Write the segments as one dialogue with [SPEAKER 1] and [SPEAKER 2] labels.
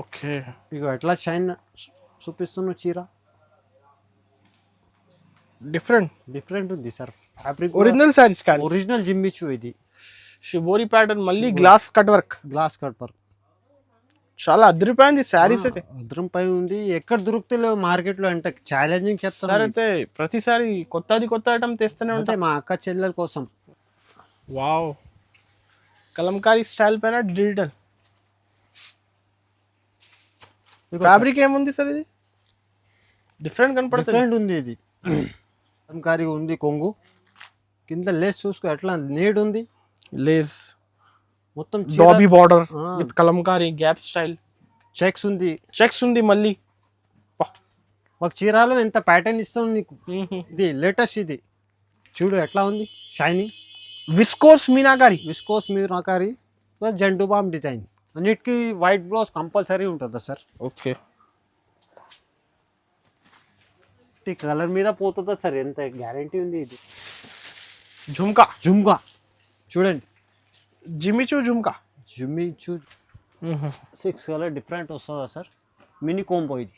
[SPEAKER 1] Okay.
[SPEAKER 2] ఇగో ఎట్లా shine చూపిస్తున్నావు చీర.
[SPEAKER 1] Different
[SPEAKER 2] ఉంది సార్. ఫ్యాబ్రిక్
[SPEAKER 1] ఒరిజినల్ సారీస్ కానీ
[SPEAKER 2] ఒరిజినల్ జిమ్మిచు ఇది.
[SPEAKER 1] షిబోరి ప్యాటర్న్ మళ్ళీ గ్లాస్ కట్ వర్క్. చాలా అదిరిపోయింది శారీస్ అయితే.
[SPEAKER 2] అద్రం పై ఉంది. ఎక్కడ దొరుకుతలేవు మార్కెట్ లో అంటే ఛాలెంజింగ్ చెప్తాను.
[SPEAKER 1] సార్ అయితే ప్రతిసారి కొత్త ఐటమ్ తెస్తూనే ఉంటాయి
[SPEAKER 2] మా అక్క చెల్లెల కోసం.
[SPEAKER 1] వావ్, కలంకారీ స్టైల్ పైన డిజిటల్ ఫ్యాబ్రిక్ ఏముంది సార్? ఇది డిఫరెంట్ కనపడుతుంది.
[SPEAKER 2] డిఫరెంట్ ఉంది ఇది. కలంకారీ ఉంది. కొంగు కింద లేస్ చూసుకో ఎట్లా నీడ్ ఉంది.
[SPEAKER 1] లేస్
[SPEAKER 2] మొత్తం
[SPEAKER 1] dobby border with Kalamkari gap style.
[SPEAKER 2] Checks ఉంది
[SPEAKER 1] మళ్ళీ.
[SPEAKER 2] ఒక చీరాలో ఎంత ప్యాటర్న్ ఇస్తాం నీకు. ఇది లేటెస్ట్. ఇది చూడు ఎట్లా ఉంది shining.
[SPEAKER 1] Viscose meenakari
[SPEAKER 2] plus Zandu balm design. అన్నిటికీ వైట్ బ్లౌజ్ కంపల్సరీ ఉంటుందా సార్?
[SPEAKER 1] ఓకే.
[SPEAKER 2] కలర్ మీద పోతుందా సార్? ఎంత గ్యారంటీ ఉంది. ఇది
[SPEAKER 1] జుమ్కా
[SPEAKER 2] చూడండి.
[SPEAKER 1] జిమ్మిచూ
[SPEAKER 2] 6 కలర్ డిఫరెంట్ వస్తుందా సార్? మినీ కోంబో ఇది.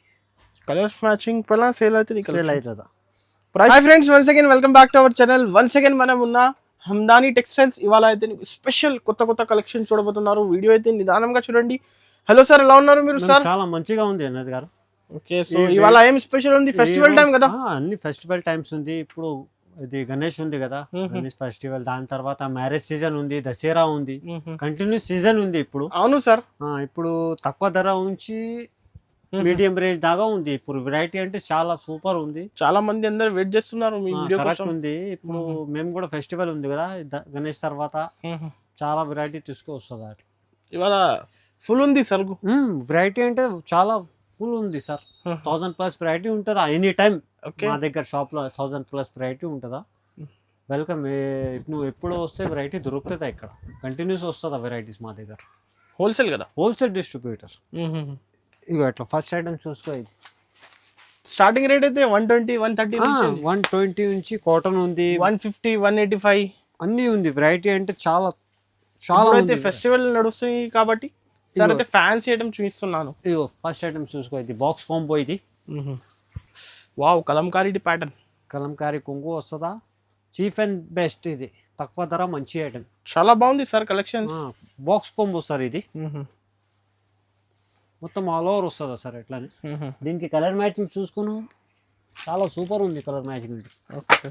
[SPEAKER 1] కలర్స్ మ్యాచింగ్ పైన సేల్
[SPEAKER 2] అవుతుందా?
[SPEAKER 1] Hi friends, once again welcome back to our channel. Once again మనం ఉన్న హమ్దాని టెక్స్టైల్స్. ఇవాళ అయితే స్పెషల్ కొత్త కలెక్షన్ చూడబోతున్నారు. వీడియో అయితే నిదానంగా చూడండి. హలో సార్, ఎలా ఉన్నారు మీరు? సార్
[SPEAKER 2] చాలా మంచిగా ఉంది అన్నది గారు.
[SPEAKER 1] ఓకే, సో ఇవాళ ఏం స్పెషల్ ఉంది? ఫెస్టివల్ టైం కదా.
[SPEAKER 2] అన్ని ఫెస్టివల్ టైమ్స్ ఉంది. ఇప్పుడు ఇది గణేష్ ఉంది కదా, గణేష్ ఫెస్టివల్. దాని తర్వాత మ్యారేజ్ సీజన్ ఉంది, దసరా ఉంది, కంటిన్యూస్ సీజన్ ఉంది ఇప్పుడు.
[SPEAKER 1] అవును సార్.
[SPEAKER 2] ఇప్పుడు తక్కువ ధర ఉంచి మీడియం రేంజ్ దాకా ఉంది. ఇప్పుడు వెరైటీ అంటే చాలా సూపర్ ఉంది.
[SPEAKER 1] చాలా మంది అందరు వెయిట్ చేస్తున్నారు మీ వీడియో కోసం.
[SPEAKER 2] ఉంది. ఇప్పుడు మేము కూడా ఫెస్టివల్ ఉంది కదా, గణేష్ తర్వాత చాలా వెరైటీ తీసుకొస్తుంది.
[SPEAKER 1] ఇవాళ ఫుల్ ఉంది సరుకు.
[SPEAKER 2] వెరైటీ అంటే చాలా ఫుల్ ఉంది సార్. 1000+ వెరైటీ ఉంటుందా ఎనీ టైం మా దగ్గర షాప్ లో. 1000+ వెరైటీ ఉంటుందా. వెల్కమ్. నువ్వు ఎప్పుడు వస్తే వెరైటీ దొరుకుతుందా ఇక్కడ. కంటిన్యూస్ వస్తుందా వెరైటీస్ మా దగ్గర.
[SPEAKER 1] హోల్సేల్ కదా,
[SPEAKER 2] హోల్సేల్ డిస్ట్రిబ్యూటర్. ఇగో అట్లా ఫస్ట్ ఐటమ్ చూసుకో. ఇది
[SPEAKER 1] స్టార్టింగ్ రేట్ అయితే 120, 130,
[SPEAKER 2] 120 నుంచి కాటన్ ఉంది.
[SPEAKER 1] 150, 185
[SPEAKER 2] అన్ని ఉంది. వెరైటీ అంటే చాలా
[SPEAKER 1] అయితే ఫెస్టివల్ నడుస్తుంది కాబట్టి సార్ అయితే ఫ్యాన్సీ ఐటమ్ చూపిస్తున్నాను.
[SPEAKER 2] ఇగో ఫస్ట్ ఐటమ్ చూసుకో. ఇది బాక్స్ కాంబో. ఇది
[SPEAKER 1] వావ్, కలంకారీ ప్యాటర్న్.
[SPEAKER 2] కలంకారీ కొంగు వస్తుందా. Cheap and best. ఇది తక్కువ ధర మంచి ఐటమ్.
[SPEAKER 1] చాలా బాగుంది sir collection.
[SPEAKER 2] Box combo sir. ఇది మొత్తం ఆల్ ఓవర్ వస్తుందా సార్ ఎట్లానే. దీనికి కలర్ మ్యాచింగ్ చూసుకుని చాలా సూపర్ ఉంది కలర్ మ్యాచింగ్.
[SPEAKER 1] ఓకే,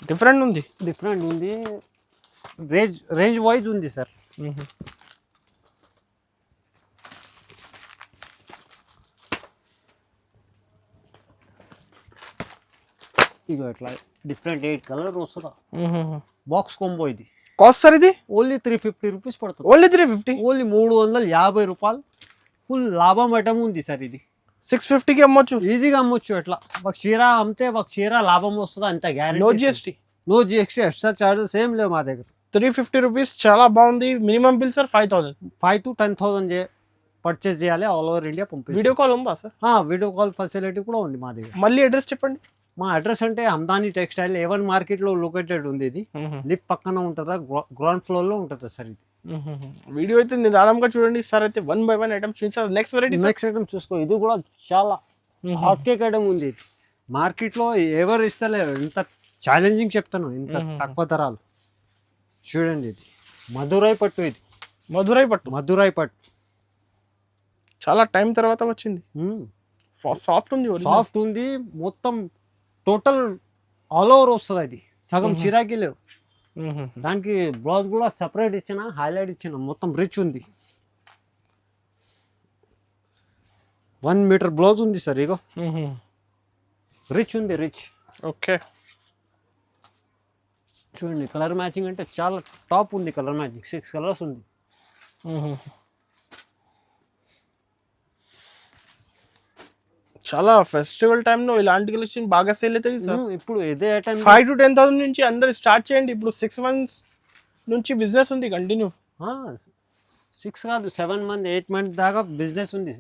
[SPEAKER 1] డిఫరెంట్ ఉంది. రేంజ్ వైజ్ ఉంది సార్. ఇగో ఇట్లా డిఫరెంట్ 8 కలర్ వస్తుందా. Box combo. ఇది కాస్ట్ సార్ ఇది
[SPEAKER 2] ఓన్లీ 350 రూపీస్ పడుతుంది.
[SPEAKER 1] ఓన్లీ 350.
[SPEAKER 2] ఓన్లీ 350 రూపాయలు. ఫుల్ లాభం ఐటమ్ ఉంది సార్. ఇది
[SPEAKER 1] 650కి అమ్మొచ్చు,
[SPEAKER 2] ఈజీగా అమ్మొచ్చు. ఎట్లా ఒక చీర అమ్మితే ఒక చీర లాభం వస్తుందా అంత guarantee. No GST extra charges ఏం లేవు మా దగ్గర.
[SPEAKER 1] 350 రూపీస్. చాలా బాగుంది. Minimum bill sir 5,000.
[SPEAKER 2] 5 to 10,000 purchase చేయాలి. ఆల్ ఓవర్ ఇండియా పంపి.
[SPEAKER 1] వీడియో కాల్ ఉందా సార్?
[SPEAKER 2] వీడియో కాల్ ఫెసిలిటీ కూడా ఉంది మా దగ్గర.
[SPEAKER 1] మళ్ళీ అడ్రస్ చెప్పండి.
[SPEAKER 2] మా అడ్రస్ అంటే హమ్దాని టెక్స్టైల్ A1 మార్కెట్ లో లొకేటెడ్ ఉంది. ఇది లిఫ్ట్ పక్కన ఉంటుందా, గ్రౌండ్ ఫ్లోర్ లో ఉంటుందా సార్. ఇది
[SPEAKER 1] వీడియో అయితే నిదానంగా చూడండి సార్. అయితే 1 by 1 ఐటమ్స్ చూసారు. నెక్స్ట్
[SPEAKER 2] ఐటమ్ చూసుకో. ఇది కూడా చాలా హాట్ కేక్ ఐటమ్ ఉంది. మార్కెట్ లో ఎవరు ఇస్తలేరు. ఇంత ఛాలెంజింగ్ చెప్తాను. ఇంత తక్కువ ధరలు చూడండి. ఇది మధురై పట్టు. ఇది మధురై పట్టు
[SPEAKER 1] చాలా టైం తర్వాత వచ్చింది.
[SPEAKER 2] సాఫ్ట్ ఉంది. మొత్తం టోటల్ ఆల్ ఓవర్ వస్తుంది. అది సగం చిరాకి లేవు. దానికి బ్లౌజ్ కూడా సెపరేట్ ఇచ్చిన, హైలైట్ ఇచ్చిన. మొత్తం రిచ్ ఉంది. 1 మీటర్ బ్లౌజ్ ఉంది సార్. ఇగో రిచ్ ఉంది.
[SPEAKER 1] ఓకే,
[SPEAKER 2] చూడండి. కలర్ మ్యాచింగ్ అంటే చాలా టాప్ ఉంది. కలర్ మ్యాచింగ్ 6 కలర్స్ ఉంది.
[SPEAKER 1] చాలా ఫెస్టివల్ టైంలో ఇలాంటి కలెక్షన్ బాగా సేల్ అవుతుంది సార్.
[SPEAKER 2] ఇప్పుడు ఇదే ఐటమ్
[SPEAKER 1] 5 to 10,000 నుంచి అందరు స్టార్ట్ చేయండి. ఇప్పుడు 6 months నుంచి బిజినెస్ ఉంది కంటిన్యూ.
[SPEAKER 2] 6 కాదు 7 months 8 months దాకా బిజినెస్ ఉంది.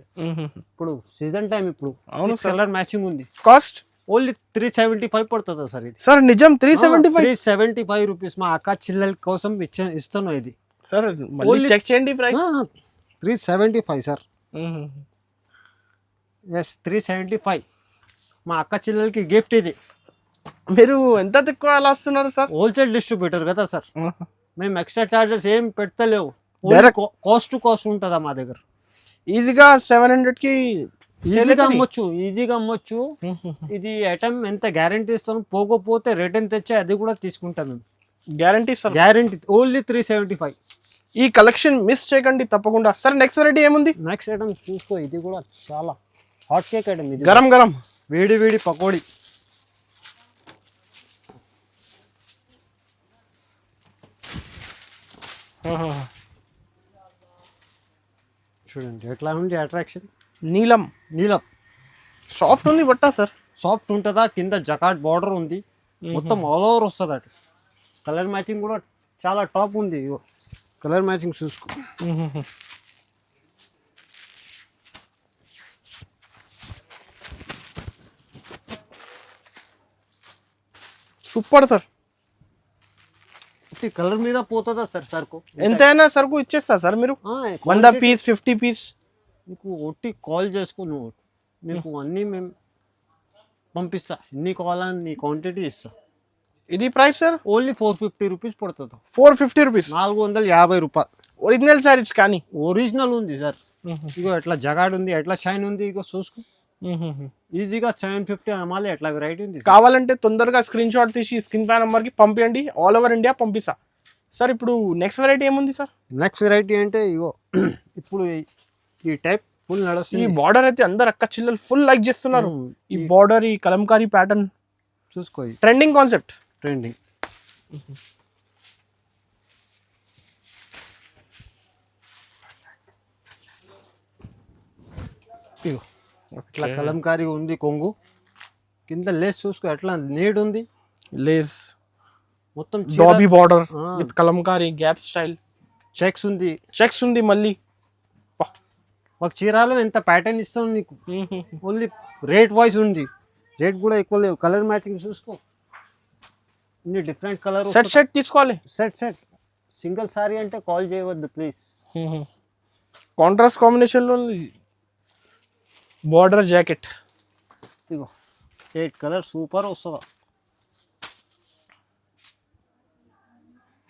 [SPEAKER 2] ఇప్పుడు సీజన్ టైం. ఇప్పుడు అవును. కలర్ మ్యాచింగ్ ఉంది.
[SPEAKER 1] కాస్ట్
[SPEAKER 2] ఓన్లీ 375 పడుతుంది సార్. ఇది
[SPEAKER 1] సార్ నిజం 375
[SPEAKER 2] రూపీస్. మా అక్క చిల్లెల కోసం ఇస్తాను. ఇది
[SPEAKER 1] సార్ మళ్ళీ
[SPEAKER 2] Only-
[SPEAKER 1] చెక్ చేయండి ప్రైస్.
[SPEAKER 2] 375 సార్. ఎస్ 375. మా అక్క చెల్లెలకి గిఫ్ట్ ఇది.
[SPEAKER 1] మీరు ఎంత తక్కువ అలా వస్తున్నారు సార్?
[SPEAKER 2] హోల్సేల్ డిస్ట్రిబ్యూటర్ కదా సార్, మేము ఎక్స్ట్రా చార్జెస్ ఏం పెడతలేవు.
[SPEAKER 1] Direct-
[SPEAKER 2] కాస్ట్ టు కాస్ట్ ఉంటుందా మా దగ్గర.
[SPEAKER 1] ఈజీగా 700కి
[SPEAKER 2] ఈజీగా అమ్మొచ్చు. ఇది ఐటమ్ ఎంత గ్యారంటీ ఇస్తాను, పోకపోతే రిటర్న్ తెచ్చి అది కూడా తీసుకుంటాం మేము.
[SPEAKER 1] Guarantee sir.
[SPEAKER 2] గ్యారంటీ. ఓన్లీ 375.
[SPEAKER 1] ఈ కలెక్షన్ మిస్ చేయకండి తప్పకుండా. సార్ నెక్స్ట్ వెరైటీ ఏముంది?
[SPEAKER 2] నెక్స్ట్ ఐటమ్ చూసుకో, ఇది కూడా చాలా హాట్ కేక్ ఐటమ్. ఇది
[SPEAKER 1] గరం గరం
[SPEAKER 2] వేడి వేడి పకోడీ. చూడండి ఎట్లా ఉంది అట్రాక్షన్.
[SPEAKER 1] నీలం
[SPEAKER 2] నీలం
[SPEAKER 1] సాఫ్ట్ ఉంది బట్ట సార్.
[SPEAKER 2] సాఫ్ట్ ఉంటుందా, కింద జకాట్ బార్డర్ ఉంది, మొత్తం ఆల్ ఓవర్ వస్తుంది అటు. కలర్ మ్యాచింగ్ కూడా చాలా టాప్ ఉంది. కలర్ మ్యాచింగ్ చూసుకో.
[SPEAKER 1] Super sir.
[SPEAKER 2] కలర్ మీద పోతుందా సార్ సరుకు?
[SPEAKER 1] ఎంతైనా సరుకు ఇచ్చేస్తా సార్ మీరు. 100 పీస్ 50 పీస్
[SPEAKER 2] నీకు ఒట్టి కాల్ చేసుకో, నువ్వు నీకు అన్నీ మేము పంపిస్తా. ఎన్ని కావాలని నీ క్వాంటిటీ ఇస్తా.
[SPEAKER 1] ఇది ప్రైస్ సార్
[SPEAKER 2] ఓన్లీ 450 రూపీస్ పడుతుంది.
[SPEAKER 1] 450 రూపీస్.
[SPEAKER 2] 450 రూపాయలు.
[SPEAKER 1] ఒరిజినల్ సారీస్ కానీ
[SPEAKER 2] ఒరిజినల్ ఉంది సార్. ఇగో ఎట్లా జగాడ్ ఉంది, ఎట్లా షైన్ ఉంది, ఇగో చూసుకో. ఈజీగా 750 అమ్మాలి. ఎట్లా వెరైటీ ఉంది.
[SPEAKER 1] కావాలంటే తొందరగా స్క్రీన్ షాట్ తీసి స్క్రీన్ పై నంబర్ కి పంపించండి. ఆల్ ఓవర్ ఇండియా పంపిస్తా. సార్ ఇప్పుడు నెక్స్ట్ వెరైటీ ఏముంది సార్?
[SPEAKER 2] నెక్స్ట్ వెరైటీ అంటే ఇగో ఇప్పుడు ఈ టైప్ ఫుల్
[SPEAKER 1] ఈ
[SPEAKER 2] నడుస్తుంది.
[SPEAKER 1] బార్డర్ అయితే అందరు అక్క చిల్లలు ఫుల్ లైక్ చేస్తున్నారు. ఈ బార్డర్, ఈ కలంకారీ ప్యాటర్న్
[SPEAKER 2] చూసుకో,
[SPEAKER 1] ట్రెండింగ్ కాన్సెప్ట్.
[SPEAKER 2] ట్రెండింగ్. ఇగో ఇట్లా కలంకారీ ఉంది, కొంగు కింద లేస్ చూసుకో ఎట్లా నీడ్ ఉంది.
[SPEAKER 1] లేస్
[SPEAKER 2] మొత్తం
[SPEAKER 1] dobby border with Kalamkari gap style.
[SPEAKER 2] Checks ఉంది.
[SPEAKER 1] చెక్స్ ఉంది మళ్ళీ.
[SPEAKER 2] ఒక చీరాలో ఎంత ప్యాటర్న్ ఇస్తాం నీకు. ఓన్లీ రేట్ వైజ్ ఉంది. రేట్ కూడా ఎక్కువ లేవు. కలర్ మ్యాచింగ్ చూసుకో, ఇన్ని డిఫరెంట్ కలర్.
[SPEAKER 1] సెట్ తీసుకోవాలి.
[SPEAKER 2] సెట్ సింగిల్ సారీ అంటే కాల్ చేయవద్దు ప్లీజ్.
[SPEAKER 1] కాంట్రాస్ట్ కాంబినేషన్ లో బార్డర్ జాకెట్.
[SPEAKER 2] ఇగో 8 కలర్ సూపర్ వస్తుందా.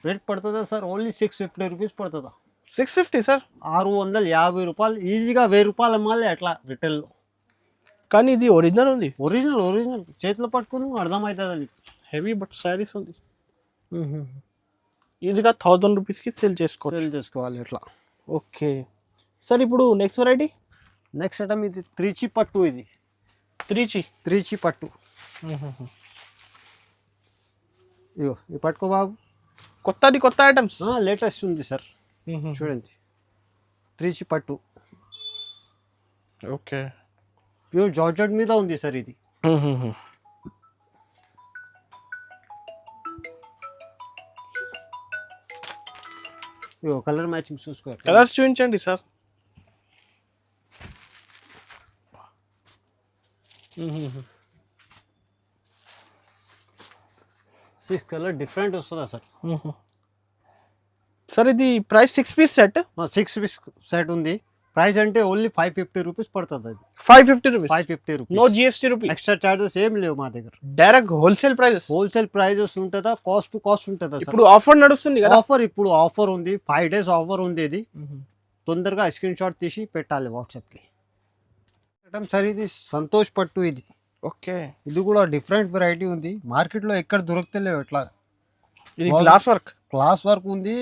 [SPEAKER 2] రేట్ పడుతుందా సార్? ఓన్లీ 650 రూపీస్ పడుతుందా.
[SPEAKER 1] 650 సార్.
[SPEAKER 2] 650 రూపాయలు. ఈజీగా 1000 రూపాయలు అమ్మాలి అట్లా రిటైల్లో.
[SPEAKER 1] కానీ ఇది ఒరిజినల్ ఉంది.
[SPEAKER 2] ఒరిజినల్ చేతిలో పట్టుకుని అర్థమవుతుంది నీకు.
[SPEAKER 1] హెవీ బట్ శారీస్ ఉంది. ఈజీగా 1000 రూపీస్కి సేల్
[SPEAKER 2] చేసుకోవాలి ఎట్లా.
[SPEAKER 1] ఓకే సార్ ఇప్పుడు నెక్స్ట్ వెరైటీ.
[SPEAKER 2] నెక్స్ట్ ఐటమ్ ఇది త్రిచి పట్టు. ఇది త్రిచి పట్టు. ఇగో ఈ పట్టుకో బాబు.
[SPEAKER 1] కొత్త ఐటమ్స్
[SPEAKER 2] లేటెస్ట్ ఉంది సార్. చూడండి త్రిచి పట్టు.
[SPEAKER 1] ఓకే
[SPEAKER 2] ప్యూర్ జార్జెట్ మీద ఉంది సార్ ఇది. ఇగో కలర్ మ్యాచింగ్ చూసుకో.
[SPEAKER 1] కలర్స్ చూపించండి సార్.
[SPEAKER 2] 6 కలర్ డిఫరెంట్ వస్తుందా సార్?
[SPEAKER 1] సార్ ఇది price 6 piece set.
[SPEAKER 2] 6 piece set ఉంది. ప్రైస్ అంటే ఓన్లీ 550 రూపీస్ పడుతుంది. అది
[SPEAKER 1] 550 rupees.
[SPEAKER 2] 550 rupees.
[SPEAKER 1] No GST rupees.
[SPEAKER 2] Extra charges ఏం లేవు మా దగ్గర.
[SPEAKER 1] డైరెక్ట్ హోల్సేల్
[SPEAKER 2] ప్రైజెస్ ఉంటుందా, కాస్ట్ టు కాస్ట్ ఉంటుందా.
[SPEAKER 1] ఇప్పుడు ఆఫర్ నడుస్తుంది కదా.
[SPEAKER 2] ఇప్పుడు ఆఫర్ ఉంది. 5 days ఆఫర్ ఉంది. ఇది తొందరగా స్క్రీన్ షాట్ తీసి పెట్టాలి వాట్సాప్కి. సార్ ఇది సంతోష్ పట్టు. ఇది
[SPEAKER 1] ఓకే.
[SPEAKER 2] ఇది కూడా డిఫరెంట్ వెరైటీ ఉంది. మార్కెట్లో ఎక్కడ దొరకలేవు. ఎట్లా
[SPEAKER 1] ఇది క్లాస్ వర్క్
[SPEAKER 2] ఉంది.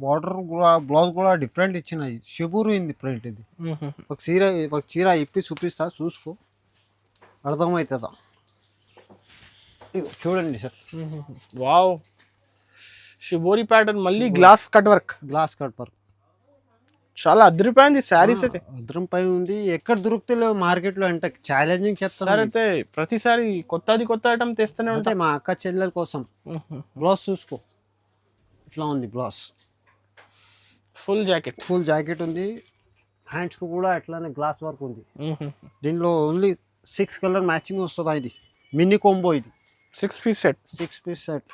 [SPEAKER 2] బార్డర్ కూడా బ్లౌజ్ కూడా డిఫరెంట్ ఇచ్చినాయి. షిబూరు ఉంది ప్రింట్. ఇది ఒక చీర ఇప్పి చూపిస్తా, చూసుకో అర్థమవుతుందా. చూడండి సార్.
[SPEAKER 1] వావ్, షిబోరి ప్యాటర్న్ మళ్ళీ గ్లాస్ కట్ వర్క్. చాలా అదిరిపోయింది శారీస్ అయితే.
[SPEAKER 2] అద్రంపై ఉంది. ఎక్కడ దొరుకుతలేవు మార్కెట్లో. అంటే ఛాలెంజింగ్ చెప్తాను.
[SPEAKER 1] అయితే ప్రతిసారి కొత్త ఐటమ్ తెస్తూనే ఉంటాయి.
[SPEAKER 2] మా అక్క చెల్లెల కోసం. బ్లౌజ్ చూసుకో ఇట్లా ఉంది. బ్లౌజ్
[SPEAKER 1] ఫుల్ జాకెట్
[SPEAKER 2] ఉంది. హ్యాండ్స్ కు కూడా అట్లానే గ్లాస్ వర్క్ ఉంది. దీనిలో ఓన్లీ 6 కలర్ మ్యాచింగ్ వస్తుందా. ఇది మినీ కాంబో. ఇది
[SPEAKER 1] 6 పీస్ సెట్.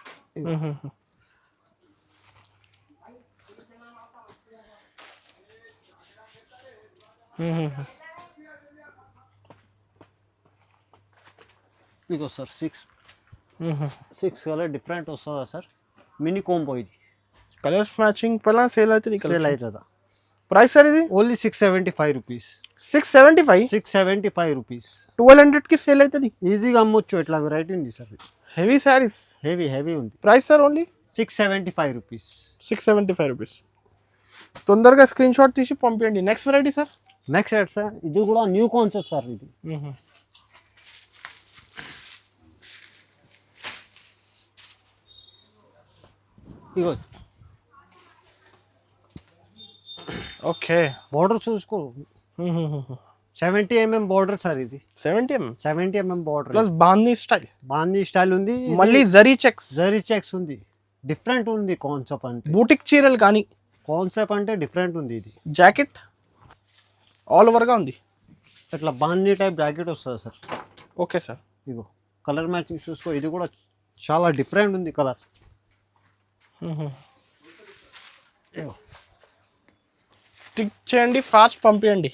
[SPEAKER 2] ఇగో సార్ సిక్స్ కలర్ డిఫరెంట్ వస్తుందా సార్, మినీ కోంబో ఇది.
[SPEAKER 1] కలర్స్ మ్యాచింగ్ పైన సేల్ అవుతుంది.
[SPEAKER 2] సేల్ అవుతుందా?
[SPEAKER 1] ప్రైస్ సార్ ఇది
[SPEAKER 2] ఓన్లీ 675 రూపీస్.
[SPEAKER 1] 675.
[SPEAKER 2] 675 రూపీస్.
[SPEAKER 1] 1200 కి సేల్ అవుతుంది.
[SPEAKER 2] ఈజీగా అమ్మొచ్చు, ఎట్లా వెరైటీ ఉంది సార్.
[SPEAKER 1] హెవీ శారీస్,
[SPEAKER 2] హెవీ ఉంది.
[SPEAKER 1] Price sir only
[SPEAKER 2] 675 rupees.
[SPEAKER 1] 675 rupees. తొందరగా స్క్రీన్ షాట్ తీసి పంపించండి. Next variety sir.
[SPEAKER 2] Next sir ఇది కూడా న్యూ కాన్సెప్ట్ సార్. ఇది ఇగో
[SPEAKER 1] ఓకే,
[SPEAKER 2] బోర్డర్ చూసుకో. 70 mm బోర్డర్ సార్ ఇది. 70 mm బోర్డర్
[SPEAKER 1] ప్లస్ బాందీ
[SPEAKER 2] స్టైల్ ఉంది.
[SPEAKER 1] మళ్ళీ జరీ చెక్స్
[SPEAKER 2] ఉంది. డిఫరెంట్ ఉంది కాన్సెప్ట్. అంటే
[SPEAKER 1] బూటిక్ చీరలు కానీ
[SPEAKER 2] కాన్సెప్ట్ అంటే డిఫరెంట్ ఉంది. ఇది
[SPEAKER 1] జాకెట్ ఆల్ ఓవర్ గా ఉంది.
[SPEAKER 2] ఇట్లా బాందీ టైప్ జాకెట్ వస్తుంది సార్.
[SPEAKER 1] Okay sir.
[SPEAKER 2] ఇగో కలర్ మ్యాచింగ్ చూసుకో. ఇది కూడా చాలా డిఫరెంట్ ఉంది కలర్.
[SPEAKER 1] స్టిక్ చేయండి, ఫాస్ట్ పంపించండి.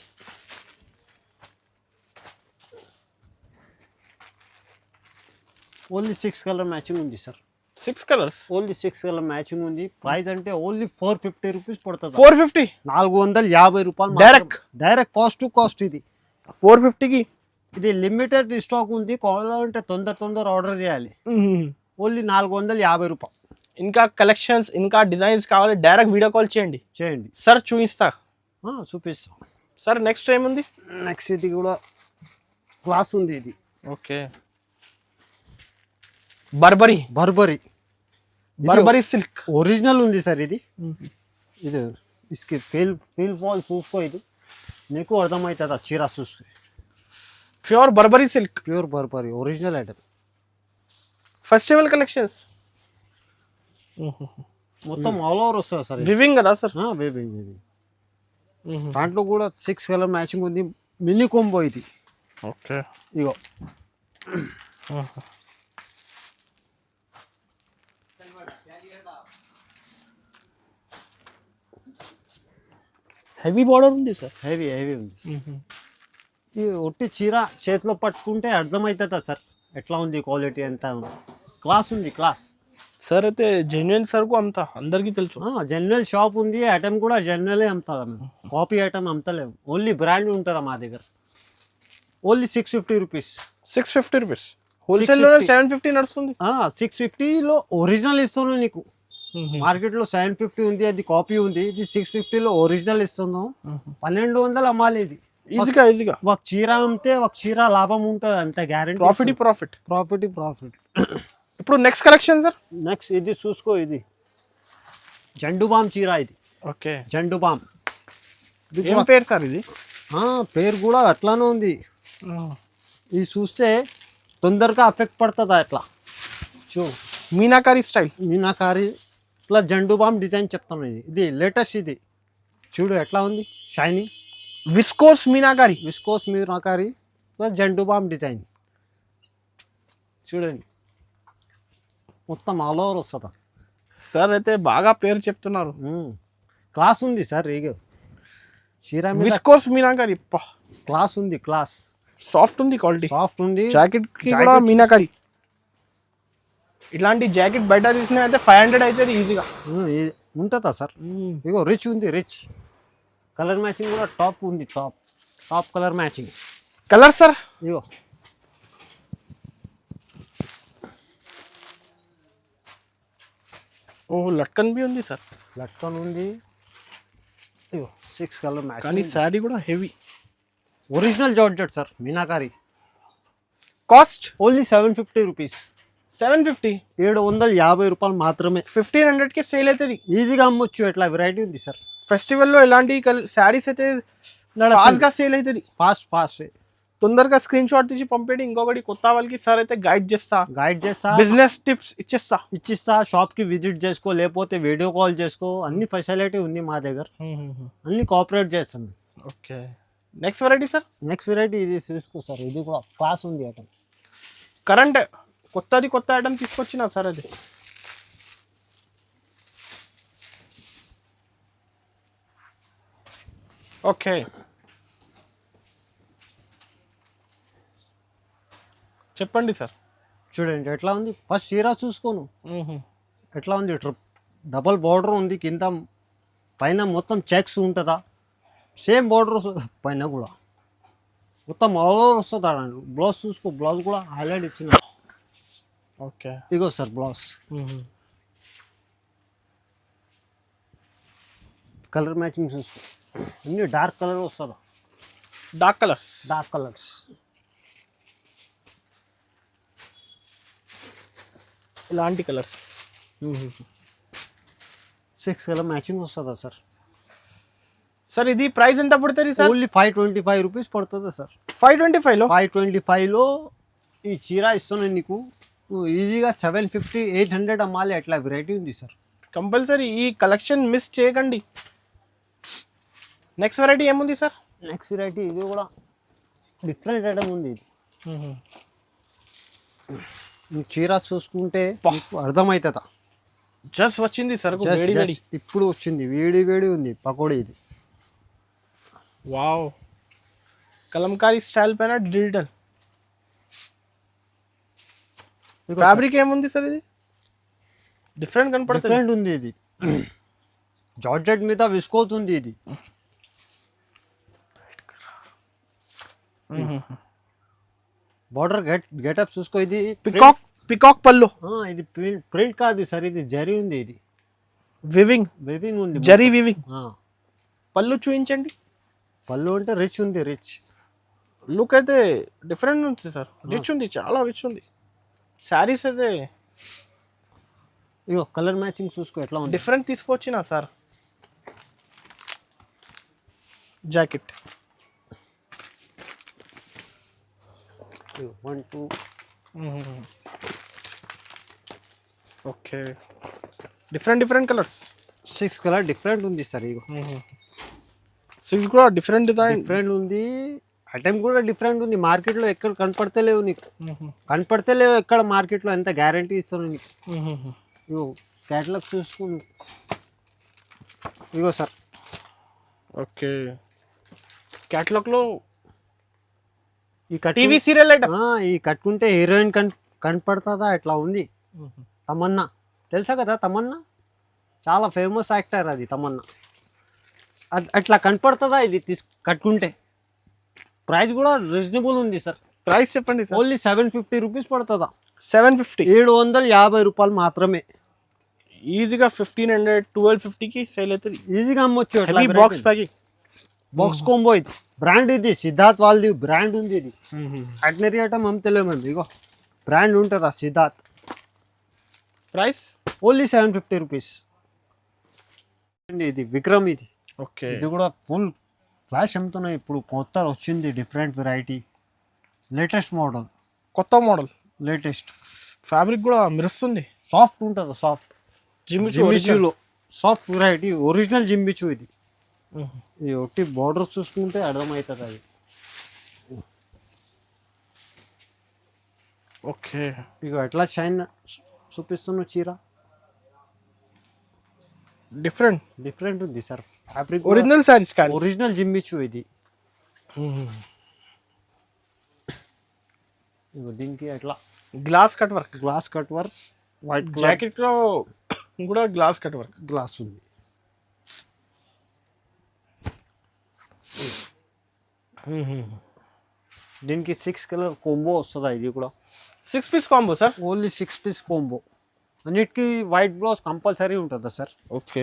[SPEAKER 2] ఓన్లీ 6 కలర్ మ్యాచింగ్ ఉంది sir.
[SPEAKER 1] 6 colours,
[SPEAKER 2] only 6 colour matching ఉంది. ప్రైస్ అంటే ఓన్లీ 450 రూపీస్ పడుతుంది.
[SPEAKER 1] 450,
[SPEAKER 2] 450 రూపాయలు డైరెక్ట్ కాస్ట్ టు కాస్ట్. ఇది
[SPEAKER 1] 450 కి.
[SPEAKER 2] ఇది లిమిటెడ్ స్టాక్ ఉంది. కావాలంటే తొందర ఆర్డర్ చేయాలి. ఓన్లీ 450 రూపాయలు.
[SPEAKER 1] ఇంకా కలెక్షన్స్, ఇంకా డిజైన్స్ కావాలి, డైరెక్ట్ వీడియో కాల్ చేయండి సార్, చూపిస్తా సార్. నెక్స్ట్ ఏముంది?
[SPEAKER 2] నెక్స్ట్ ఇది కూడా క్లాస్ ఉంది. ఇది
[SPEAKER 1] ఓకే, బర్బరీ సిల్క్
[SPEAKER 2] ఒరిజినల్ ఉంది సార్. ఇది ఇస్కి ఫీల్ ఫాల్ చూసుకో. ఇది నీకు అర్థమవుతుంది ఆ చీర చూస్తే.
[SPEAKER 1] Pure Burberry silk,
[SPEAKER 2] pure Burberry original item.
[SPEAKER 1] Festival collections
[SPEAKER 2] మొత్తం ఆల్ ఓవర్ వస్తుంది సార్.
[SPEAKER 1] వివింగ్ కదా సార్?
[SPEAKER 2] వివింగ్. దాంట్లో కూడా 6 కలర్ మ్యాచింగ్ ఉంది. మినీ కోంబో ఇది.
[SPEAKER 1] ఓకే,
[SPEAKER 2] ఇగో
[SPEAKER 1] హెవీ బార్డర్ ఉంది సార్.
[SPEAKER 2] హెవీ ఉంది. ఈ ఒట్టి చీర చేతిలో పట్టుకుంటే అర్థమవుతుందా సార్ ఎట్లా ఉంది క్వాలిటీ, ఎంత ఉంది. క్లాస్ ఉంది, క్లాస్
[SPEAKER 1] సార్. అయితే జెన్యున్ సరుకు అంతా అందరికీ తెలుసు.
[SPEAKER 2] జనరల్ షాప్ ఉంది. ఐటమ్ కూడా జనరలే అమ్ముతారా మేము, కాపీ ఐటమ్ అమ్ముతలేము. ఓన్లీ బ్రాండ్ ఉంటారా మా దగ్గర. Only 650 rupees.
[SPEAKER 1] 650 రూపీస్. హోల్సేల్ లో 750 నడుస్తుంది.
[SPEAKER 2] 650లో ఒరిజినల్ ఇస్తున్నాను నీకు. మార్కెట్ లో 750 ఉంది, అది కాపీ ఉంది. ఇది 650లో ఒరిజినల్ ఇస్తున్నాం. 1200 అమ్మాలి. ఇది
[SPEAKER 1] ఈజీగా
[SPEAKER 2] ఒక చీర అమ్మితే ఒక చీర లాభం ఉంటుంది, అంత గ్యారెంటీ. ప్రాఫిట్.
[SPEAKER 1] ఇప్పుడు నెక్స్ట్ కలెక్షన్ సార్.
[SPEAKER 2] నెక్స్ట్ ఇది చూసుకో. ఇది జండుబామ్ చీర. ఇది
[SPEAKER 1] ఓకే,
[SPEAKER 2] జండుబామ్.
[SPEAKER 1] ఏం పేరు సార్ ఇది?
[SPEAKER 2] పేరు కూడా అట్లానే ఉంది. ఇది చూస్తే తొందరగా ఎఫెక్ట్ పడుతుందా ఎట్లా చూ.
[SPEAKER 1] Meenakari style,
[SPEAKER 2] meenakari plus Zandu balm design చెప్తాను. ఇది లేటెస్ట్. ఇది చూడు ఎట్లా ఉంది, shining.
[SPEAKER 1] Viscose meenakari
[SPEAKER 2] plus Zandu balm design. చూడండి మొత్తం ఆల్ ఓవర్ వస్తుందా
[SPEAKER 1] సార్. అయితే బాగా పేరు చెప్తున్నారు.
[SPEAKER 2] క్లాస్ ఉంది సార్. చీర
[SPEAKER 1] విస్కోస్ మీనాకారి
[SPEAKER 2] క్లాస్ ఉంది. క్లాస్
[SPEAKER 1] సాఫ్ట్ ఉంది, క్వాలిటీ
[SPEAKER 2] సాఫ్ట్ ఉంది.
[SPEAKER 1] జాకెట్ కి కూడా మీనాకారి. ఇట్లాంటి జాకెట్ బయట తీసుకునే అయితే 500 అవుతుంది ఈజీగా.
[SPEAKER 2] ఉంటుందా సార్. ఇగో రిచ్ ఉంది. కలర్ మ్యాచింగ్ కూడా టాప్ ఉంది. Top colour matching.
[SPEAKER 1] Colour sir
[SPEAKER 2] ఇగో
[SPEAKER 1] లట్కన్ బి ఉంది సార్.
[SPEAKER 2] లట్కన్ ఉంది. ఇగో 6 కలర్ మ్యాచింగ్.
[SPEAKER 1] కానీ శారీ కూడా heavy.
[SPEAKER 2] Original georgette sir, meenakari.
[SPEAKER 1] Cost
[SPEAKER 2] only 750 rupees. 750 రూపాయలు మాత్రమే.
[SPEAKER 1] 1500 కి సేల్ అవుతుంది.
[SPEAKER 2] ఈజీగా అమ్మొచ్చు. ఎట్లా వెరైటీ ఉంది సార్.
[SPEAKER 1] ఫెస్టివల్లో ఇలాంటి శారీస్ అయితే ఫాస్ట్ గా సేల్ అవుతుంది.
[SPEAKER 2] ఫాస్ట్
[SPEAKER 1] తొందరగా స్క్రీన్ షాట్ తీసి పంపేయండి. ఇంకొకటి కొత్త వాళ్ళకి సార్ అయితే గైడ్ చేస్తా, బిజినెస్ టిప్స్ ఇచ్చిస్తా.
[SPEAKER 2] షాప్ కి విజిట్ చేసుకో, లేకపోతే వీడియో కాల్ చేసుకో. అన్ని ఫెసిలిటీ ఉంది మా దగ్గర. అన్ని కోఆపరేట్ చేస్తాం.
[SPEAKER 1] Okay, next variety sir.
[SPEAKER 2] Next variety ఇది చూసుకో సార్. ఇది కూడా క్లాస్ ఉంది ఐటమ్.
[SPEAKER 1] కరెంట్ కొత్త ఐటమ్ తీసుకొచ్చిన సార్. అది ఓకే, చెప్పండి సార్.
[SPEAKER 2] చూడండి ఎట్లా ఉంది. ఫస్ట్ చీర చూసుకోను ఎట్లా ఉంది. డబల్ బార్డర్ ఉంది కింద, పైన మొత్తం చెక్స్ ఉంటుందా, సేమ్ బార్డర్ పైన కూడా మొత్తం ఆల్ ఓవర్ వస్తుంది. బ్లౌజ్ చూసుకో, బ్లౌజ్ కూడా హైలైట్ ఇచ్చిన.
[SPEAKER 1] ఓకే,
[SPEAKER 2] ఇగో సార్ బ్లౌజ్. కలర్ మ్యాచింగ్ చూసుకో, అన్ని డార్క్ కలర్ వస్తుందా,
[SPEAKER 1] డార్క్ కలర్స్.
[SPEAKER 2] Dark colours.
[SPEAKER 1] ఇలాంటి కలర్స్
[SPEAKER 2] 6 కలర్ మ్యాచింగ్ వస్తుందా సార్.
[SPEAKER 1] సార్ ఇది ప్రైస్ ఎంత పడుతుంది సార్?
[SPEAKER 2] ఓన్లీ 525 రూపీస్ పడుతుందా సార్.
[SPEAKER 1] 525లో
[SPEAKER 2] 525లో ఈ చీర ఇస్తున్నాను నీకు. ఈజీగా 750 800 అమ్మాలి, అట్లా వెరైటీ ఉంది సార్.
[SPEAKER 1] కంపల్సరీ ఈ కలెక్షన్ మిస్ చేయకండి. నెక్స్ట్ వెరైటీ ఏముంది సార్?
[SPEAKER 2] నెక్స్ట్ వెరైటీ ఇది కూడా డిఫరెంట్ ఐటమ్ ఉంది. ఇది చీర చూసుకుంటే అర్థమవుతుందా.
[SPEAKER 1] జస్ట్ వచ్చింది సార్,
[SPEAKER 2] ఇప్పుడు వచ్చింది, వేడి వేడి ఉంది పకోడీ. ఇది
[SPEAKER 1] వావ్, కలంకారీ స్టైల్ పైన డిజిటల్ ఫ్యాబ్రిక్ ఏముంది సార్? ఇది డిఫరెంట్ కనపడుతుంది.
[SPEAKER 2] డిఫరెంట్ ఉంది. ఇది జార్జెట్ మీద విస్కోస్ ఉంది. ఇది బార్డర్ గెటప్ చూసుకో. ఇది
[SPEAKER 1] పికాక్ పళ్ళు.
[SPEAKER 2] ఇది ప్రింట్ కాదు సార్, ఇది జరీ ఉంది. ఇది వివింగ్ ఉంది,
[SPEAKER 1] జరీ వివింగ్. పళ్ళు చూపించండి.
[SPEAKER 2] పళ్ళు అంటే రిచ్ ఉంది, రిచ్
[SPEAKER 1] లుక్ అయితే డిఫరెంట్ ఉంది సార్. రిచ్ ఉంది, చాలా రిచ్ ఉంది. శారీస్ అయితే
[SPEAKER 2] ఇగో కలర్ మ్యాచింగ్ చూసుకో ఎట్లా ఉంది.
[SPEAKER 1] డిఫరెంట్ తీసుకొచ్చినా sir. Jacket
[SPEAKER 2] 1 2
[SPEAKER 1] okay, different colours.
[SPEAKER 2] 6 colour different ఉంది సార్. ఇగో
[SPEAKER 1] 6 కూడా డిఫరెంట్ డిజైన్
[SPEAKER 2] డిఫరెంట్ ఉంది. ఐటమ్ కూడా డిఫరెంట్ ఉంది. మార్కెట్లో ఎక్కడ కనపడతలేవు నీకు, కనపడతలేవు ఎక్కడ మార్కెట్లో. ఎంత గ్యారంటీ ఇస్తాను నీకు. ఇగో క్యాటలాగ్ చూసుకుని. ఇగో సార్.
[SPEAKER 1] ఓకే, క్యాటలాగ్లో
[SPEAKER 2] ఈ
[SPEAKER 1] టీవీ సీరియల్ ఐటమ్.
[SPEAKER 2] ఈ కట్టుకుంటే హీరోయిన్ కనపడుతుందా ఎట్లా ఉంది. తమన్నా తెలుసా కదా, తమన్నా చాలా ఫేమస్ యాక్టర్. అది తమన్నా. అట్లా కనపడుతుందా ఇది కట్టుకుంటే. ప్రైస్ కూడా రీజనబుల్ ఉంది సార్.
[SPEAKER 1] ప్రైస్ చెప్పండి.
[SPEAKER 2] ఓన్లీ 750 రూపీస్ పడుతుందా.
[SPEAKER 1] 750,
[SPEAKER 2] 750 రూపాయలు మాత్రమే.
[SPEAKER 1] ఈజీగా 1500 1250కి సేల్ అవుతుంది. ఈజీగా
[SPEAKER 2] అమ్మొచ్చు.
[SPEAKER 1] Box packing,
[SPEAKER 2] box combo. ఇది బ్రాండ్, ఇది సిద్ధార్థ్ వాళ్ళది బ్రాండ్ ఉంది. ఇది ఆర్డినరీ ఐటమ్ అమ్ముతలేము మేము. ఇగో బ్రాండ్ ఉంటుందా సిద్ధార్థ్.
[SPEAKER 1] Price
[SPEAKER 2] only 750 rupees. ఇది విక్రమ్. ఇది
[SPEAKER 1] ఓకే,
[SPEAKER 2] ఇది కూడా ఫుల్ ఫ్లాష్ అమ్ముతున్నాయి. ఇప్పుడు కొత్త వచ్చింది, డిఫరెంట్ వెరైటీ, లేటెస్ట్ మోడల్,
[SPEAKER 1] కొత్త మోడల్,
[SPEAKER 2] లేటెస్ట్.
[SPEAKER 1] ఫ్యాబ్రిక్ కూడా మెరుస్తుంది.
[SPEAKER 2] సాఫ్ట్ ఉంటుంది, సాఫ్ట్.
[SPEAKER 1] జిమ్మిచూలో
[SPEAKER 2] సాఫ్ట్ వెరైటీ, ఒరిజినల్ జిమ్మిచూ. ఇది ఇది ఒకటి బార్డర్ చూసుకుంటే అర్థమవుతుంది అది.
[SPEAKER 1] ఓకే,
[SPEAKER 2] ఇక ఎట్లా షైన్ చూపిస్తున్న చీర డిఫరెంట్ ఉంది సార్. ఫ్యాబ్రిక్
[SPEAKER 1] ఒరిజినల్ సారీస్ కానీ
[SPEAKER 2] ఒరిజినల్ జిమ్మిచూ. ఇది దీనికి ఎట్లా
[SPEAKER 1] glass cut work,
[SPEAKER 2] white
[SPEAKER 1] jacket లో కూడా గ్లాస్ కట్ వర్క్,
[SPEAKER 2] గ్లాస్ ఉంది. దీనికి 6 కలర్ కాంబో వస్తుందా. ఇది కూడా
[SPEAKER 1] 6 piece combo sir.
[SPEAKER 2] Only 6 piece combo. అన్నిటికీ వైట్ బ్లౌజ్ కంపల్సరీ ఉంటుందా సార్.
[SPEAKER 1] ఓకే,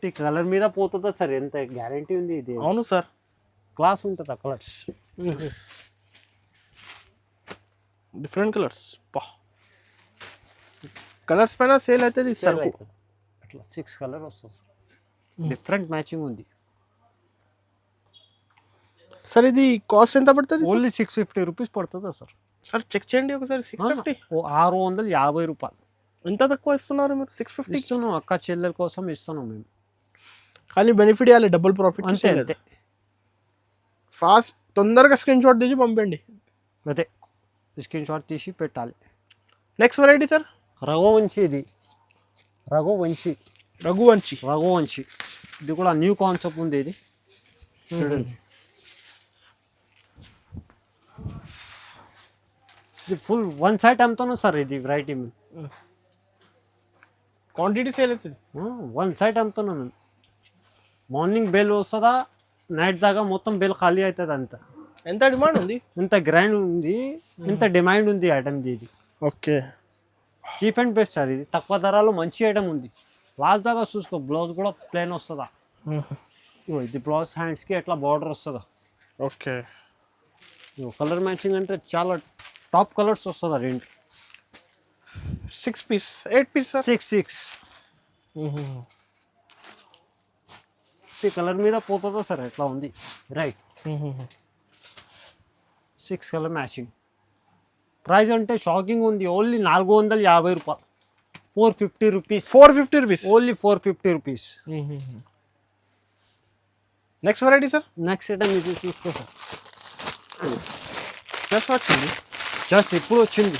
[SPEAKER 2] ఈ కలర్ మీద పోతుందా సార్, ఎంత గ్యారంటీ ఉంది ఇది.
[SPEAKER 1] అవును సార్,
[SPEAKER 2] క్లాస్ ఉంటుందా కలర్స్.
[SPEAKER 1] డిఫరెంట్ కలర్స్ పైన సేల్ అవుతుంది సార్.
[SPEAKER 2] అట్లా 6 కలర్ వస్తుంది సార్. డిఫరెంట్ మ్యాచింగ్ ఉంది
[SPEAKER 1] సార్. ఇది కాస్ట్ ఎంత పడుతుంది?
[SPEAKER 2] ఓన్లీ 650 రూపీస్ పడుతుందా సార్.
[SPEAKER 1] సార్ చెక్ చేయండి ఒకసారి. 650,
[SPEAKER 2] 650 రూపాయలు.
[SPEAKER 1] ఎంత తక్కువ ఇస్తున్నారు మీరు? 650
[SPEAKER 2] ఇస్తున్నాం, అక్క చెల్లెల కోసం ఇస్తున్నాం మేము.
[SPEAKER 1] కానీ బెనిఫిట్ ఇవ్వాలి, డబుల్ ప్రాఫిట్.
[SPEAKER 2] అంతే.
[SPEAKER 1] ఫాస్ట్ తొందరగా స్క్రీన్ షాట్ తీసి పంపండి.
[SPEAKER 2] అదే స్క్రీన్ షాట్ తీసి పెట్టాలి.
[SPEAKER 1] Next variety sir,
[SPEAKER 2] Raghuvanshi. ఇది రఘువంశీ. ఇది కూడా న్యూ కాన్సెప్ట్ ఉంది. ఇది చూడండి, ఇది ఫుల్ వన్ సైడ్ అమ్ముతాను సార్ ఇది వెరైటీ
[SPEAKER 1] క్వాంటిటీ సేల్ అవుతుంది.
[SPEAKER 2] వన్ సైడ్ అమ్ముతున్నాను. మార్నింగ్ బెల్ వస్తుందా నైట్ దాకా మొత్తం బెల్ ఖాళీ అవుతుంది. అంత
[SPEAKER 1] ఎంత డిమాండ్ ఉంది,
[SPEAKER 2] ఇంత గ్రాండ్ ఉంది, ఇంత డిమాండ్ ఉంది ఐటమ్ది. ఇది
[SPEAKER 1] okay
[SPEAKER 2] cheap and best sir. ఇది తక్కువ ధరలో మంచి ఐటమ్ ఉంది. లాస్ట్ దాకా చూసుకో, బ్లౌజ్ కూడా ప్లెయిన్ వస్తుందా. ఇది బ్లౌజ్ హ్యాండ్స్కి ఎట్లా బార్డర్ వస్తుందా.
[SPEAKER 1] ఓకే
[SPEAKER 2] కలర్ మ్యాచింగ్ అంటే చాలా టాప్ కలర్స్ వస్తుందా. రెండు
[SPEAKER 1] 6 పీస్ 8 పీస్ సార్.
[SPEAKER 2] 6 ఈ కలర్ మీద పోతుందో సార్ ఎట్లా ఉంది. Right 6 colour matching. ప్రైస్ అంటే షాకింగ్ ఉంది. ఓన్లీ 450 రూపాయలు. 450 rupees.
[SPEAKER 1] 450 rupees
[SPEAKER 2] only 450 rupees.
[SPEAKER 1] Next variety sir.
[SPEAKER 2] Next item ఇది చూసుకో సార్.
[SPEAKER 1] జస్ట్ వచ్చింది,
[SPEAKER 2] జస్ట్ ఇప్పుడు వచ్చింది.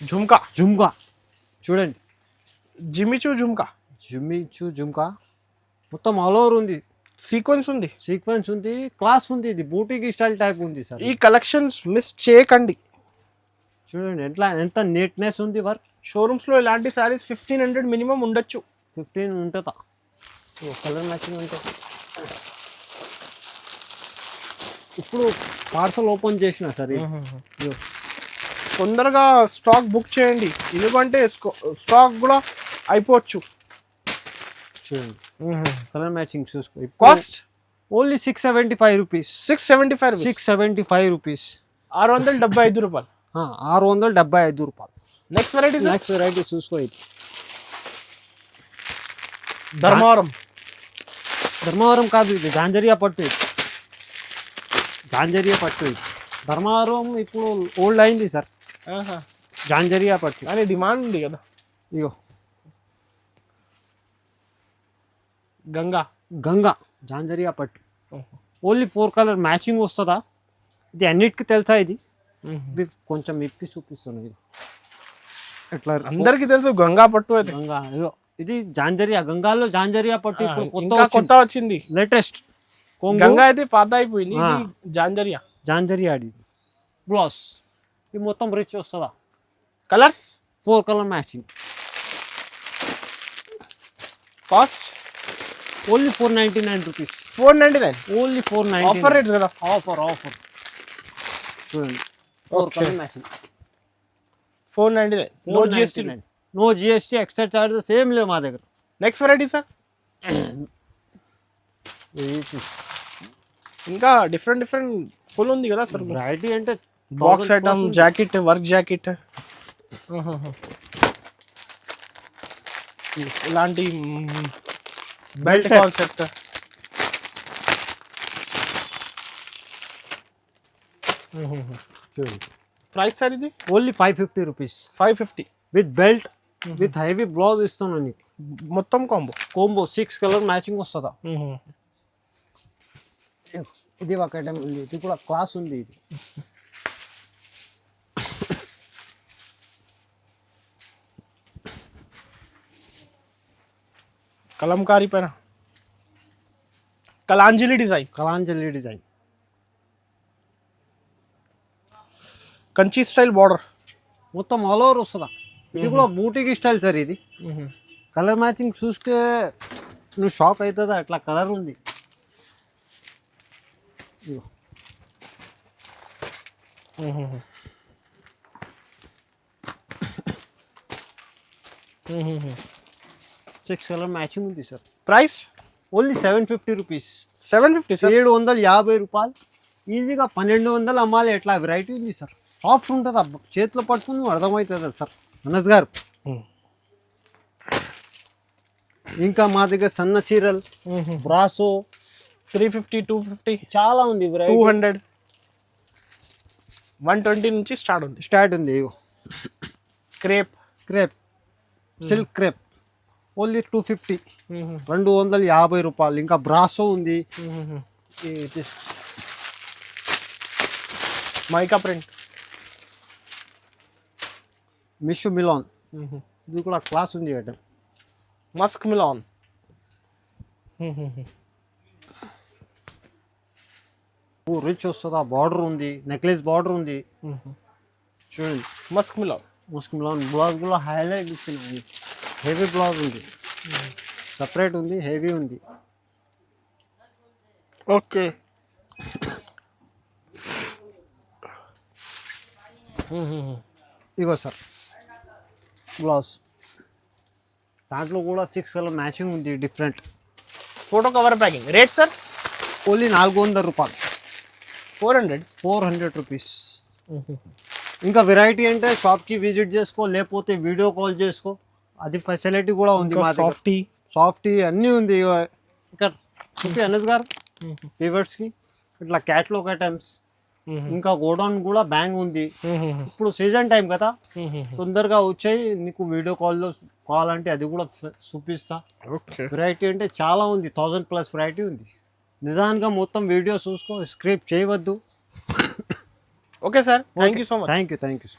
[SPEAKER 1] జుమ్కా.
[SPEAKER 2] జుమ్కా చూడండి.
[SPEAKER 1] జిమిచూ జుమ్కా.
[SPEAKER 2] జుమ్కా మొత్తం ఆల్ ఓవర్ ఉంది.
[SPEAKER 1] సీక్వెన్స్ ఉంది,
[SPEAKER 2] సీక్వెన్స్ ఉంది, క్లాస్ ఉంది. ఇది బూటీకి స్టైల్ టైప్ ఉంది సార్.
[SPEAKER 1] ఈ కలెక్షన్స్ మిస్ చేయకండి.
[SPEAKER 2] చూడండి ఎట్లా ఎంత నీట్నెస్ ఉంది వర్క్.
[SPEAKER 1] షోరూమ్స్ లో ఇలాంటి సారీస్ 1500 మినిమం ఉండొచ్చు.
[SPEAKER 2] 15 ఉంటుందా. కలర్ మ్యాచింగ్ అంటే ఇప్పుడు పార్సల్ ఓపెన్ చేసిన సార్.
[SPEAKER 1] తొందరగా స్టాక్ బుక్ చేయండి, ఎందుకంటే స్టాక్ కూడా అయిపోవచ్చు.
[SPEAKER 2] చూడండి కలర్ మ్యాచింగ్ చూసుకో.
[SPEAKER 1] Cost
[SPEAKER 2] only 675 rupees.
[SPEAKER 1] 675
[SPEAKER 2] 675 రూపీస్.
[SPEAKER 1] 675 రూపాయలు.
[SPEAKER 2] 675 రూపాయలు.
[SPEAKER 1] Next variety.
[SPEAKER 2] నెక్స్ట్ వెరైటీ చూసుకో. ఇది
[SPEAKER 1] ధర్మవరం.
[SPEAKER 2] ధర్మవరం కాదు, ఇది గాంజరియా పట్టు. ఇది గాంజరియా పట్టు. ఇది ధర్మవరం ఇప్పుడు ఓల్డ్ అయింది సార్. గాంజరియా పట్టు
[SPEAKER 1] అని డిమాండ్ ఉంది కదా.
[SPEAKER 2] ఇగో
[SPEAKER 1] గంగా.
[SPEAKER 2] గంగా జాంజరియా పట్టు. ఓన్లీ 4 కలర్ మ్యాచింగ్ వస్తుందా. ఇది అన్నిటికీ తెలుసా. ఇది కొంచెం ఇప్పి చూపిస్తాను. ఇది ఎట్లా
[SPEAKER 1] అందరికి తెలుసు గంగా పట్టు అయితే.
[SPEAKER 2] గంగా ఇగో ఇది జాంజరియా. గంగాలో జాంజరియా పట్టు ఇప్పుడు
[SPEAKER 1] కొత్త వచ్చింది,
[SPEAKER 2] లేటెస్ట్.
[SPEAKER 1] గంగా అయితే పాత అయిపోయింది. జాంజరియా.
[SPEAKER 2] జాంజరియా బ్లౌజ్ ఇది మొత్తం రిచ్ వస్తుందా.
[SPEAKER 1] Colours
[SPEAKER 2] 4 colour matching.
[SPEAKER 1] Cost
[SPEAKER 2] only 499 rupees.
[SPEAKER 1] 499.
[SPEAKER 2] Only 499.
[SPEAKER 1] Offer rate కదా.
[SPEAKER 2] ఆఫర్ చూడండి. 4 colour matching.
[SPEAKER 1] 499. No GST.
[SPEAKER 2] No GST, extra charges ఏం లేవు మా దగ్గర.
[SPEAKER 1] Next variety sir. ఇంకా డిఫరెంట్ ఫుల్ ఉంది కదా సార్.
[SPEAKER 2] వెరైటీ అంటే
[SPEAKER 1] box item, jacket, work jacket, ఇలాంటి బెల్ట్ కాన్సెప్ట్.
[SPEAKER 2] చూడండి
[SPEAKER 1] ప్రైస్ సార్ ఇది
[SPEAKER 2] only 550 rupees.
[SPEAKER 1] 550
[SPEAKER 2] with belt with heavy blouse ఇస్తున్నాను నీకు.
[SPEAKER 1] మొత్తం
[SPEAKER 2] కాంబో 6 కలర్ మ్యాచింగ్ వస్తుందా. ఇది ఒక ఐటమ్ ఉంది. ఇది కూడా క్లాస్ ఉంది. ఇది
[SPEAKER 1] కలంకారీ పైన Kalanjali design. Kanchi style border
[SPEAKER 2] మొత్తం ఆల్ ఓవర్ వస్తుందా. ఇది కూడా బూటీకి స్టైల్ సార్. ఇది కలర్ మ్యాచింగ్ చూస్తే నువ్వు షాక్ అవుతుందా, అట్లా కలర్ ఉంది. ఇగో 6 కలర్ మ్యాచింగ్ ఉంది sir.
[SPEAKER 1] Price
[SPEAKER 2] only 750 rupees.
[SPEAKER 1] 750 sir.
[SPEAKER 2] 750 రూపాయలు. ఈజీగా 1200 అమ్మాలి. ఎట్లా వెరైటీ ఉంది సార్. సాఫ్ట్ ఉంటుంది. చేతిలో పట్టుకుని అర్థమవుతుంది సార్ మనస్ గారు. ఇంకా మా దగ్గర సన్న చీరలు, బ్రాసో
[SPEAKER 1] 350, 250
[SPEAKER 2] చాలా ఉంది.
[SPEAKER 1] 200, 120 నుంచి స్టార్ట్ ఉంది.
[SPEAKER 2] ఇగో
[SPEAKER 1] క్రేప్,
[SPEAKER 2] సిల్క్ క్రేప్ ఓన్లీ 250. 250 రూపాయలు. ఇంకా బ్రాసో ఉంది.
[SPEAKER 1] మైకా ప్రింట్,
[SPEAKER 2] మిషు మిలాన్. ఇది కూడా క్లాస్ ఉంది. ఐటమ్
[SPEAKER 1] మస్క్ మిలాన్
[SPEAKER 2] రిచ్ వస్తుంది. ఆ బార్డర్ ఉంది, నెక్లెస్ బార్డర్ ఉంది చూడండి.
[SPEAKER 1] మస్క్ మిలాన్.
[SPEAKER 2] మస్క్ మిలాన్ బ్లౌజ్ కూడా హైలైట్ ఇచ్చిన హెవీ బ్లౌజ్ ఉంది, సపరేట్ ఉంది, హెవీ ఉంది.
[SPEAKER 1] ఓకే.
[SPEAKER 2] ఇగో సార్ బ్లౌజ్, దాంట్లో కూడా 6 కలర్ మ్యాచింగ్ ఉంది different.
[SPEAKER 1] Photo cover packing. Rate sir?
[SPEAKER 2] Only 400 రూపాయలు.
[SPEAKER 1] 400
[SPEAKER 2] రూపీస్. ఇంకా వెరైటీ అంటే షాప్కి విజిట్ చేసుకో, లేకపోతే వీడియో కాల్ చేసుకో, అది ఫెసిలిటీ కూడా ఉంది మా దగ్గర. సాఫ్టీ అన్నీ ఉంది. ఇక్కడ చూపి అనస్ గారు వ్యూవర్స్కి ఇట్లా క్యాట్లాగ్ ఐటమ్స్, ఇంకా గోడౌన్ కూడా బ్యాంగ్ ఉంది. ఇప్పుడు సీజన్ టైం కదా, తొందరగా వచ్చాయి. నీకు వీడియో కాల్లో కావాలంటే అది కూడా చూపిస్తా. వెరైటీ అంటే చాలా ఉంది, 1000+ వెరైటీ ఉంది. నిదానంగా మొత్తం వీడియో చూసుకో, స్క్రిప్ట్ చేయవద్దు.
[SPEAKER 1] Okay sir, thank you so much.
[SPEAKER 2] Thank you.